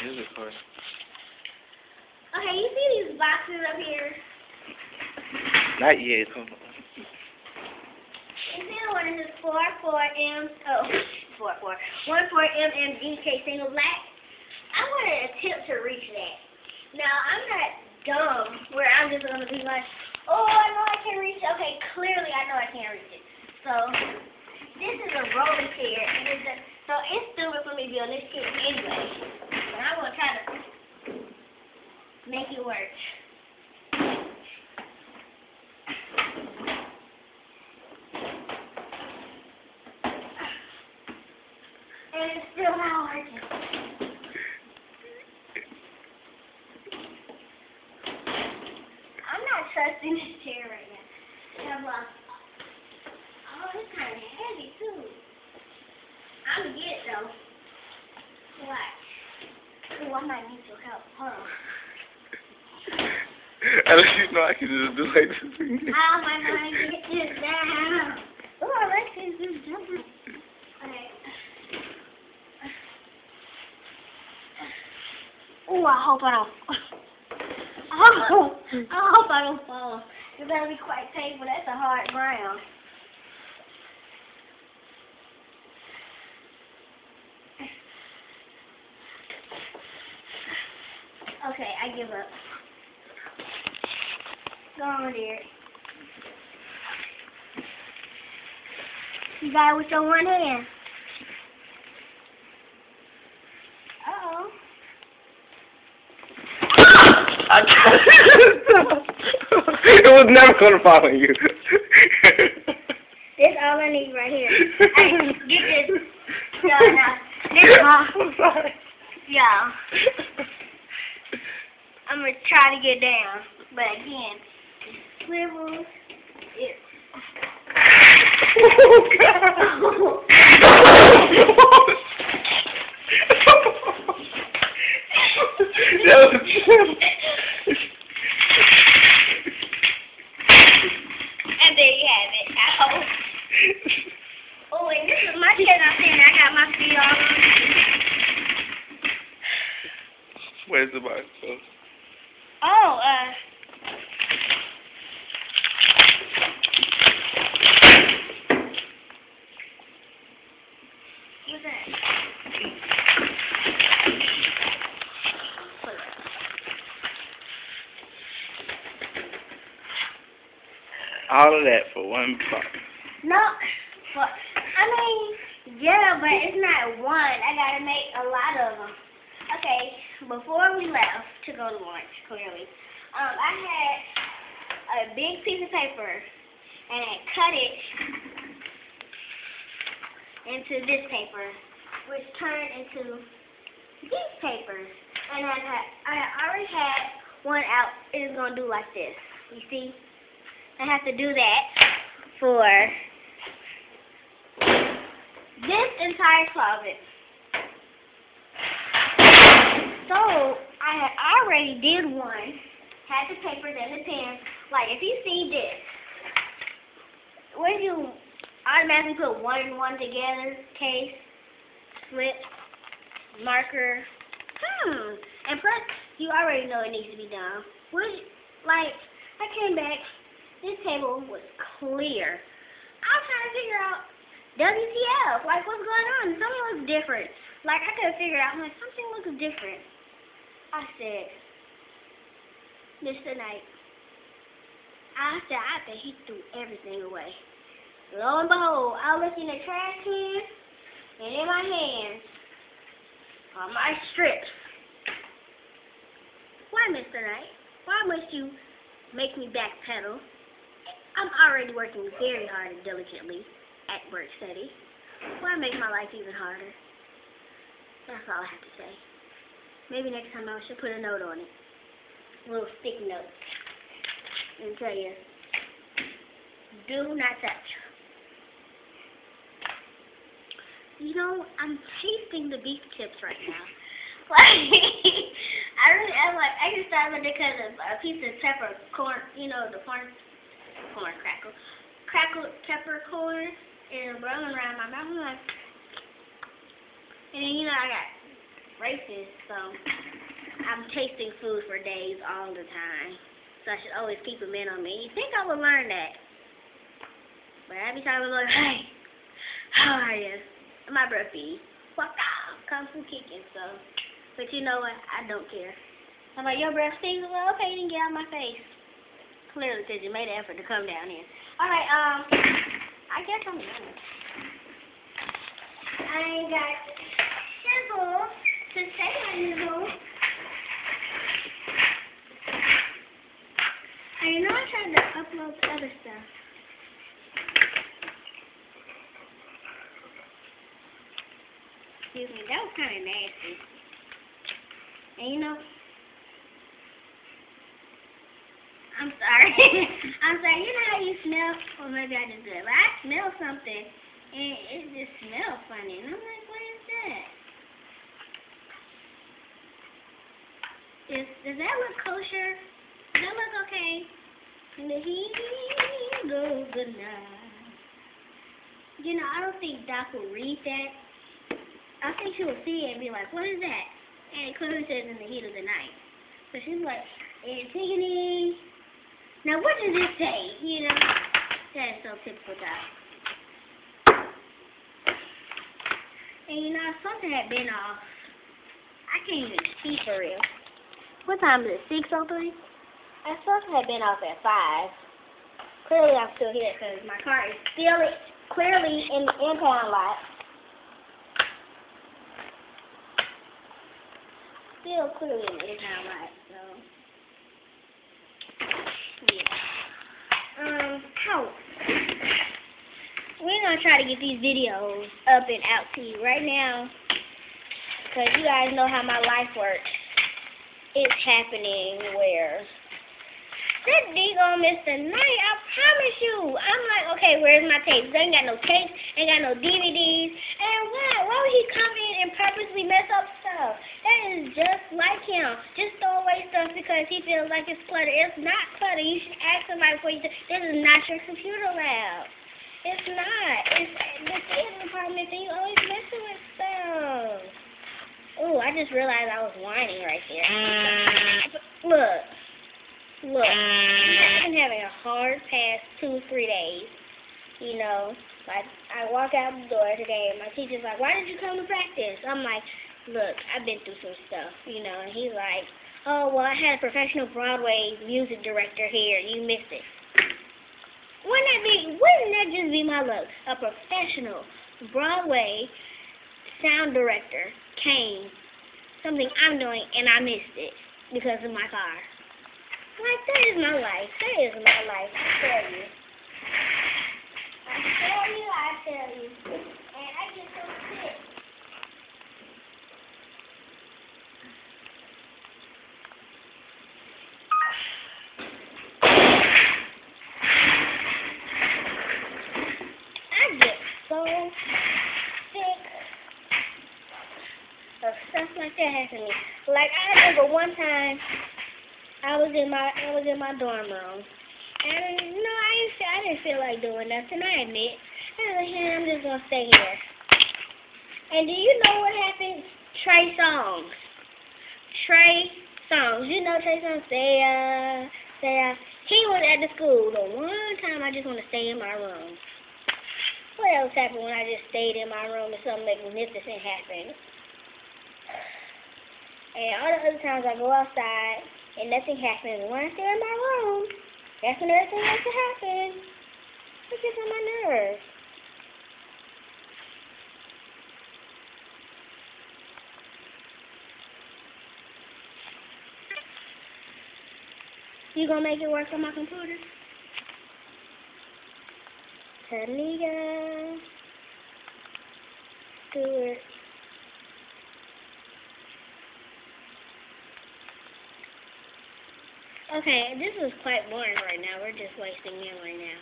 Here's a card. Okay, you see these boxes up here? Not yet. Hold on. You see the one that says 44M, 14MMDK single black? I want to attempt to reach that. Now, I'm not dumb where I'm just going to be like, oh, I know I can reach it. Okay, clearly I know I can't reach it. So, this is a rolling chair, and so it's stupid for me to be on this chair anyway. But I'm going to try to make it work. And it's still not working. I'm not trusting this chair right now. I'm lost. Oh, it's kind of heavy too. I'm gonna get it though. Watch. Oh, I might need some help. Hold on. I don't you know I can just do like this. How am I gonna get this down? Oh, I like this jumper. Okay. Oh, I hope I don't. I hope I don't fall. It's gonna be quite painful. That's a hard ground. Okay, I give up. Go on, dear. You got it with your one hand. Uh-oh. It was never going to fall on you. This all I need right here. Hey, get this. Now. This I'm sorry. Yeah. I'm going to try to get down. But again, it swivels. It... Oh, God. That was And there you have it. Oh, and this is my chair I'm sitting. I got my feet all on it. Where's the box? Oh, what's that? All of that for one box. No, but I mean, yeah, but it's not one. I gotta make a lot of them. Okay, before we left to go to lunch, clearly, I had a big piece of paper and I cut it into this paper, which turned into these papers. And I already had one out. It is gonna do like this. You see? I have to do that for this entire closet. So, I already did one, had the papers and the pens. Like, if you see this, where you automatically put one and one together, case, slip, marker, and plus, you already know it needs to be done. Like, I came back. This table was clear. I was trying to figure out WTF, like what's going on? Something looks different. Like I couldn't figure it out. I'm like, something looks different. I said, Mr. Knight. I have to he threw everything away. Lo and behold, I looked in the trash can and in my hands are my strips. Why, Mr. Knight? Why must you make me backpedal? I'm already working very hard and diligently at work study. Why make my life even harder? That's all I have to say. Maybe next time I should put a note on it. A little sticky note. And tell you, do not touch. You know, I'm tasting the beef tips right now. I just started with it because of a piece of peppercorn, you know, the corn peppercorn is rolling around my mouth. And then, you know, I got racist, so I'm tasting food for days all the time. So I should always keep a mint on me. You think I would learn that? But every time I'm like, hey, how are you? My breath be, fuck off, come from kicking, so. But you know what? I don't care. I'm like, your breath stinks? Well, okay, you can get out of my face. Clearly, because you made an effort to come down here. Alright, I guess I'm done. I got chisel to say my chisel. And you know I tried to upload other stuff. Excuse me, that was kind of nasty. And you know, I'm sorry. I'm sorry. You know how you smell? Or maybe I just did. But I smell something, and it just smells funny. And I'm like, what is that? Does that look kosher? Does that look okay? And the heat goes good night. You know, I don't think Doc will read that. I think she will see it and be like, what is that? And it clearly says in the heat of the night. So she's like, Antigone. Now, what does it say? You know, that is so typical Doc. And you know, something had been off. I can't even see for real. What time is it? 6:03? Something had been off at 5. Clearly, I'm still here because my car is still clearly in the impound lot. Still clearly in the impound lot, so. Yeah. We're going to try to get these videos up and out to you right now. Because you guys know how my life works. It's happening where that D-Gone Mr. Knight, I promise you. I'm like, okay, where's my tapes? They ain't got no tapes, ain't got no DVDs. And why would he come in and purposely mess up stuff? That is just like him. Just throw away stuff because he feels like it's clutter. It's not clutter. You should ask somebody before you do. This is not your computer lab. It's not. It's the theater department, and you always messing with stuff. Ooh, I just realized I was whining right there. Look. I've been having a hard past 2-3 days. You know, like I walk out the door today, and my teacher's like, "Why did you come to practice?" I'm like, "Look, I've been through some stuff, you know." And he's like, "Oh, well, I had a professional Broadway music director here. You missed it." Wouldn't that just be my luck? A professional Broadway sound director came, something I'm doing, and I missed it because of my car. Like, that is my life. That is my life, I tell you. I tell you. And I get so sick. I get so sick of stuff like that happening. Like, I remember one time I was in my dorm room, and no, I didn't feel like doing nothing. I admit. I was like, hey, I'm just gonna stay here. And do you know what happened? Trey Songz. You know Trey Songz. He was at the school. The one time I just want to stay in my room. What else happened when I just stayed in my room and something magnificent happened? And all the other times I go outside and nothing happens. When I stay in my room, that's when everything has to happen. It gets on my nerves. You gonna make it work on my computer? Talia Stewart. Okay, this is quite boring right now. We're just wasting him right now.